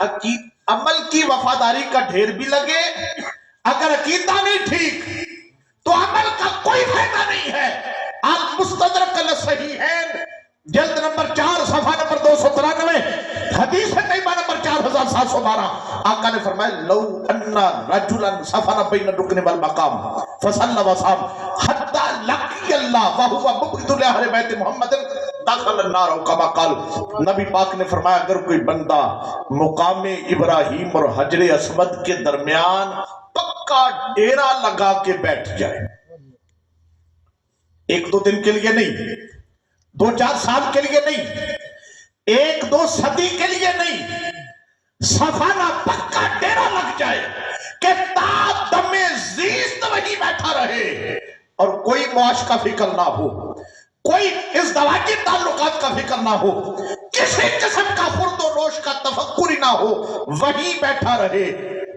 عمل کی وفاداری کا ڈھیر بھی لگے، اگر عقیدہ نہیں ٹھیک تو عمل کا کوئی فائدہ نہیں ہے۔ المستدرک الصحیحین جلد نمبر 4 صفحہ نمبر 293 حدیث طیبہ نمبر 4712 آقا نے فرمایا لو ان رجلا سفر بین الرکن والمقام فصلى وصام حتى لقي الله وهو مبغض لاہل بیت محمد دخل النار کما قال۔ نبی پاک نے فرمایا اگر کوئی بندہ مقام ابراہیم اور حجر اسود کے درمیان پکا ڈیرا لگا کے بیٹھ جائے، 1-2 دن کے لیے نہیں، 2-4 سال کے لیے نہیں، 1-2 صدی کے لیے نہیں، سفانہ پکا ڈیرا لگ جائے کہ تا دم زیست وہی بیٹھا رہے اور کوئی معاش کا فکر نہ ہو، کوئی ازدواجی تعلقات کا فکر نہ ہو، کسی قسم کا خورد و نوش کا تفکر نہ ہو، وہی بیٹھا رہے۔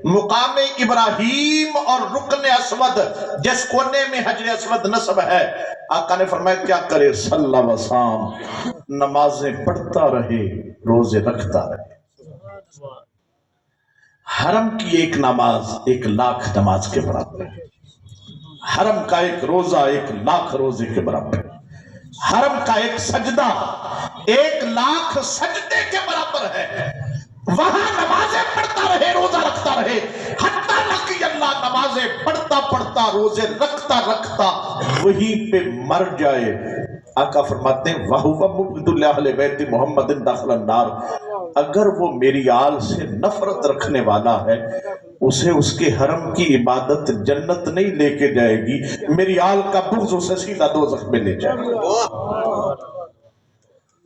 مقام ابراہیم اور رکن اسود جس کونے میں حجر اسود نصب ہے، آقا نے فرمایا کیا کرے؟ صلی وسام، نمازیں پڑھتا رہے، روزے رکھتا رہے۔ حرم کی ایک نماز 1,00,000 نماز کے برابر ہے، حرم کا ایک روزہ 1,00,000 روزے کے برابر ہے، حرم کا ایک سجدہ 1,00,000 سجدے کے برابر ہے۔ وہاں نمازیں پڑھتا رہے، روزہ رکھتا رہے، حتی لقی اللہ، نمازیں پڑھتا پڑھتا روزے رکھتا رکھتا وہیں پہ مر جائے۔ آقا فرماتے ہیں وَهُوَ مُبْغِضُ لِأَهْلِ بَيْتِ مُحَمَّدٍ دَخَلَ النَّارِ، اگر وہ میری آل سے نفرت رکھنے والا ہے، اسے اس کے حرم کی عبادت جنت نہیں لے کے جائے گی، میری آل کا بغض اسے سیدھا دوزخ میں لے جائے گا۔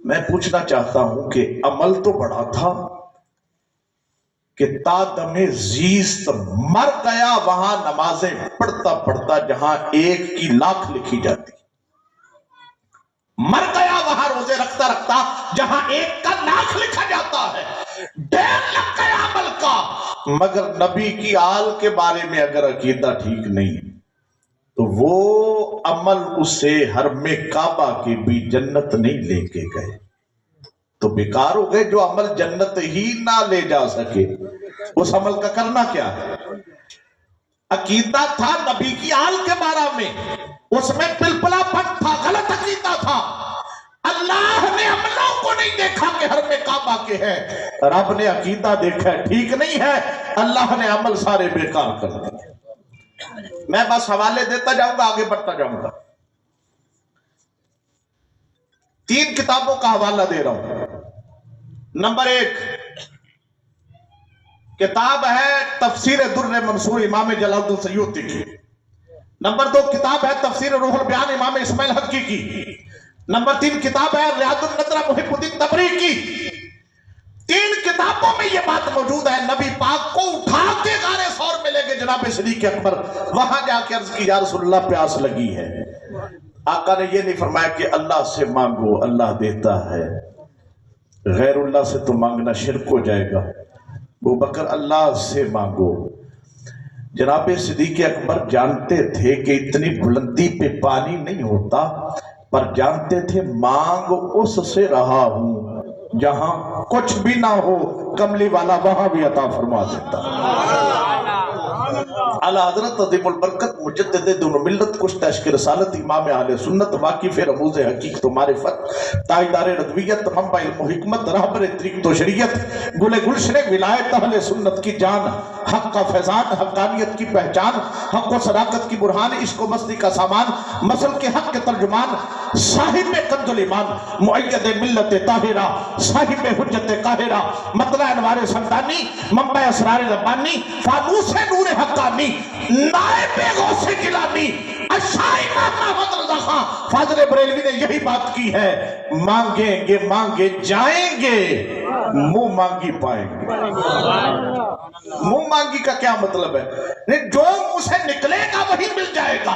میں پوچھنا چاہتا ہوں کہ عمل تو بڑا تھا کہ تا دم زیست مر گیا وہاں نمازیں پڑھتا پڑھتا جہاں 1 کی 1,00,000 لکھی جاتی، مر گیا وہاں روزے رکھتا رکھتا جہاں 1 کا 1,00,000 لکھا جاتا ہے، ڈیر لگ گیا عمل کا، مگر نبی کی آل کے بارے میں اگر عقیدہ ٹھیک نہیں تو وہ عمل اسے حرم کعبہ کی بھی جنت نہیں لے کے گئے، تو بیکار ہو گئے۔ جو عمل جنت ہی نہ لے جا سکے اس عمل کا کرنا کیا ہے؟ عقیدہ تھا نبی کی آل کے بارے میں، اس میں پلپلا پن تھا، غلط عقیدہ تھا، اللہ نے عملوں کو نہیں دیکھا کہ حرم کعبہ کے ہیں، رب نے عقیدہ دیکھا ہے ٹھیک نہیں ہے، اللہ نے عمل سارے بیکار کر دیے۔ میں بس حوالے دیتا جاؤں گا، آگے بڑھتا جاؤں گا۔ 3 کتابوں کا حوالہ دے رہا ہوں۔ نمبر 1 کتاب ہے تفسیر در منصور امام جلال الدین سیوطی کی۔ نمبر 2 کتاب ہے تفسیر روح البیان امام اسماعیل حقی کی۔ نمبر 3 کتاب ہے ریاض النظرہ محب الدین تبری کی۔ 3 کتابوں میں یہ بات موجود ہے، نبی پاک کو اٹھا کے غار ثور میں لے گئے جناب صدیق اکبر، وہاں جا کے عرض کی یا رسول اللہ پیاس لگی ہے۔ آقا نے یہ نہیں فرمایا کہ اللہ سے مانگو اللہ دیتا ہے، غیر اللہ سے تو مانگنا شرک ہو جائے گا، ابو بکر اللہ سے مانگو۔ جناب صدیق اکبر جانتے تھے کہ اتنی بلندی پہ پانی نہیں ہوتا، پر جانتے تھے مانگ اس سے رہا ہوں جہاں کچھ بھی نہ ہو، کملی والا وہاں بھی عطا فرما دیتا۔ اعلیٰ حضرت عظیم البرکت مجدد دونوں ملت کش تشک رسالت امام اہل سنت واقف رموز حقیقت و معرفت تاجدار رضویت منبع علم و حکمت رہبر طریقت و شریعت گل گلشن ولایت اہل سنت کی جان، حق کا فیضان، حقانیت کی پہچان، حق و صداقت کی برہان، عشق و مستی کا سامان، مسل کے حق کے ترجمان، صاحب کنز الایمان، مؤید ملت طاہرہ، صاحب حجت قاہرہ، مطلع انوار سمدانی، منبع اسرار ربانی، فانوس نور حقانی، نائب غوث جیلانی، اشائی محمد رضا خان فاضل بریلوی نے یہی بات کی ہے، مانگیں گے مانگے جائیں گے، منہ مانگی پائیں گے۔ منہ مانگی کا کیا مطلب ہے؟ جو منہ سے نکلے گا وہی مل جائے گا،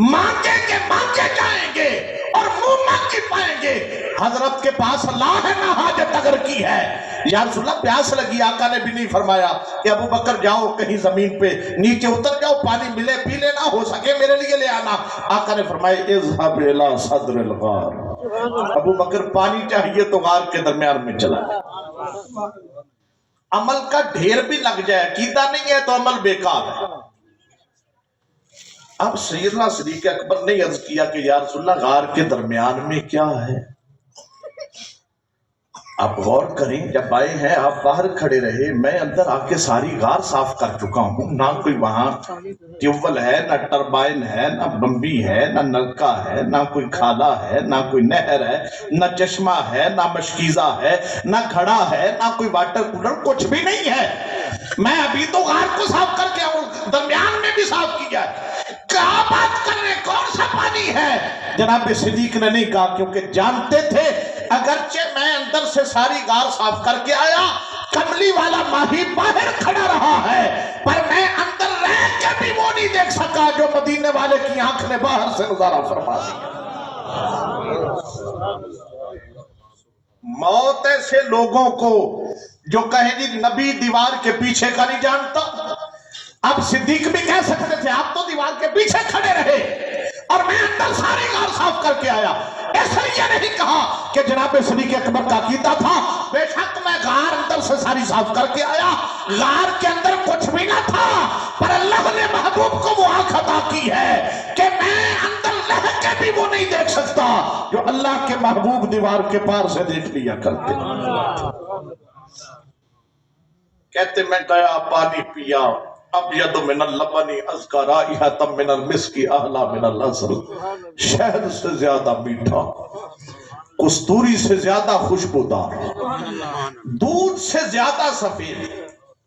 مانگیں گے مانگے جائیں گے اور منہ مانگی پائیں گے۔ حضرت کے پاس لا ہے نہ حاجت اگر کی ہے، یا رسول اللہ پیاس لگی، آقا نے بھی نہیں فرمایا کہ ابو بکر جاؤ کہیں زمین پہ نیچے اتر جاؤ، پانی ملے پی لینا، ہو سکے میرے لیے لے آنا۔ آقا نے فرمایا اذهب الى صدر الغار، ابو بکر پانی چاہیے تو غار کے درمیان میں چلا۔ عمل کا ڈھیر بھی لگ جائے عقیدہ نہیں ہے تو عمل بیکار ہے۔ اب سیدنا صدیق اکبر نے عرض کیا کہ یا رسول اللہ غار کے درمیان میں کیا ہے؟ آپ غور کریں، جب آئے ہیں آپ باہر کھڑے رہے، میں اندر آ کے ساری غار صاف کر چکا ہوں، نہ کوئی وہاں ٹیوبل ہے، نہ ٹربائن ہے، نہ بمبی ہے، نہ نلکا ہے، نہ کوئی کھالا ہے، نہ کوئی نہر ہے، نہ چشمہ ہے، نہ مشکیزہ ہے، نہ گھڑا ہے، نہ کوئی واٹر کولر، کچھ بھی نہیں ہے۔ میں ابھی تو غار کو صاف کر کے آؤں، درمیان میں بھی صاف کیا ہے۔ کیا بات کر رہے، کون سا پانی ہے؟ جناب صدیق نے نہیں کہا، کیونکہ جانتے تھے اگرچہ میں اندر سے ساری غار صاف کر کے آیا، کملی والا ماہی باہر کھڑا رہا ہے، پر میں اندر رہ کے بھی وہ نہیں دیکھ سکا جو مدینے والے کی آنکھ نے باہر سے نظارہ فرما دیا۔ موت ایسے لوگوں کو جو کہیں جی نبی دیوار کے پیچھے کا نہیں جانتا۔ اب صدیق بھی کہہ سکتے تھے آپ تو دیوار کے پیچھے کھڑے رہے اور میں اندر ساری غار صاف کر کے آیا، اس لیے نہیں کہا کہ جناب صدیق اکبر کا عقیدہ تھا بے شک میں غار اندر سے ساری صاف کر کے آیا، غار کے اندر کچھ بھی نہ تھا، پر اللہ نے محبوب کو وہ آنکھ عطا کی ہے کہ میں اندر رہ کے بھی وہ نہیں دیکھ سکتا جو اللہ کے محبوب دیوار کے پار سے دیکھ لیا کرتے۔ کہتے میں گیا پانی پیا، ابیض من اللبن ازکا رائحۃ من المسک احلی من العسل، شہد سے زیادہ میٹھا، کستوری سے زیادہ خوشبودار، دودھ سے زیادہ سفید۔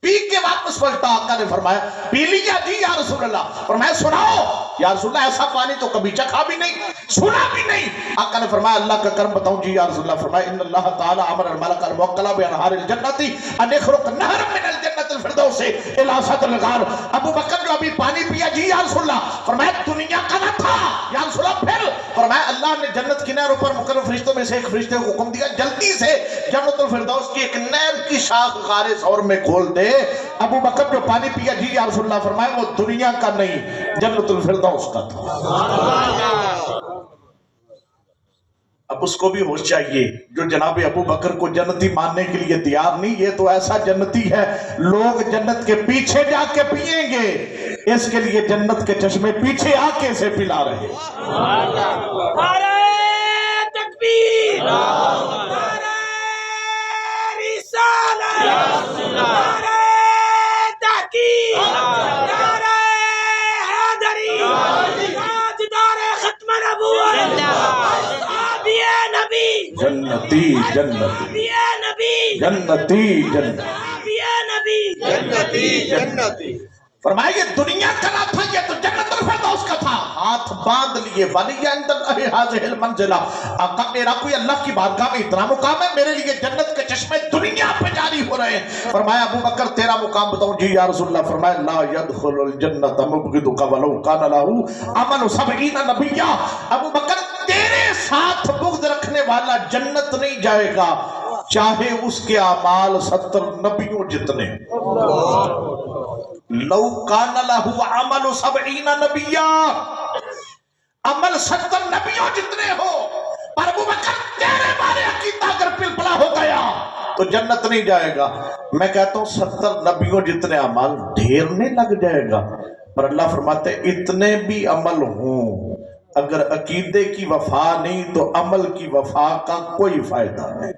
پی کے واپس پلٹا، آقا نے فرمایا پی لیا؟ جی یا رسول اللہ۔ فرمایا سناؤ یا رسول اللہ، ایسا پانی تو کبھی چکھا بھی نہیں، سنا بھی نہیں۔ آقا نے فرمایا اللہ کا کرم بتاؤں؟ جی یا رسول اللہ۔ فرمایا ان اللہ تعالی امر الملک الموکل بانہار الجنت ان یخرق نہر من الجنت الفردوس الی صدر الغار۔ ابو بکر جو ابھی پانی پیا، جی یا رسول اللہ۔ فرمایا دنیا کا نہ تھا یا رسول اللہ؟ پھر فرمایا اللہ نے جنت کی نہروں پر مقرر فرشتوں میں سے ایک فرشتے کو حکم دیا جلدی سے جنت الفردوس کی ایک نہر کی شاخ غار ثور میں کھول دے۔ ابو بکر جو پانی پیا، جی یا رسول اللہ۔ فرمایا وہ دنیا کا نہیں، جنت الفردوس کا تھا۔ اب اس کو بھی ہوش چاہیے جو جناب ابو بکر کو جنتی ماننے کے لیے تیار نہیں، یہ تو ایسا جنتی ہے لوگ جنت کے پیچھے جا کے پیئیں گے، اس کے لیے جنت کے چشمے پیچھے آ کے سے پلا رہے۔ نعرہ تکبیر، نعرہ رسالت، نعرہ تحقیق، نعرہ حیدری، تاجدار ختم نبوت، صحابی نبی، جنتی جنتی نبی، جنتی جنتی نبی، جنتی جنتی۔ فرمایا یہ دنیا کا نہ تھا، یہ تو جنت الفردوس کا تھا۔ ہاتھ باندھ لیے، ولی عند اللہ ھذہ المنزلہ، آقا میرا کوئی اللہ کی بارگاہ میں اتنا مقام ہے، میرے لیے جنت کے چشمے دنیا پہ جاری ہو رہے ہیں۔ فرمایا ابو بکر تیرا مقام بتاؤں؟ جی یا رسول اللہ۔ فرمایا لا يدخل الجنت مبغضک ولو کان له عمل 70 نبیا۔ ابو بکر تیرے ساتھ بغض رکھنے والا جنت نہیں جائے گا چاہے اس کے اعمال 70 نبیوں جتنے۔ لو کان له عمل 70 نبیا، عمل 70 نبیوں جتنے ہو، پر ابو بکر تیرے بارے عقیدہ اگر پلپلا ہو گیا تو جنت نہیں جائے گا۔ میں کہتا ہوں 70 نبیوں جتنے عمل ڈھیر نہیں لگ جائے گا، پر اللہ فرماتے اتنے بھی عمل ہوں، اگر عقیدے کی وفا نہیں تو عمل کی وفا کا کوئی فائدہ نہیں۔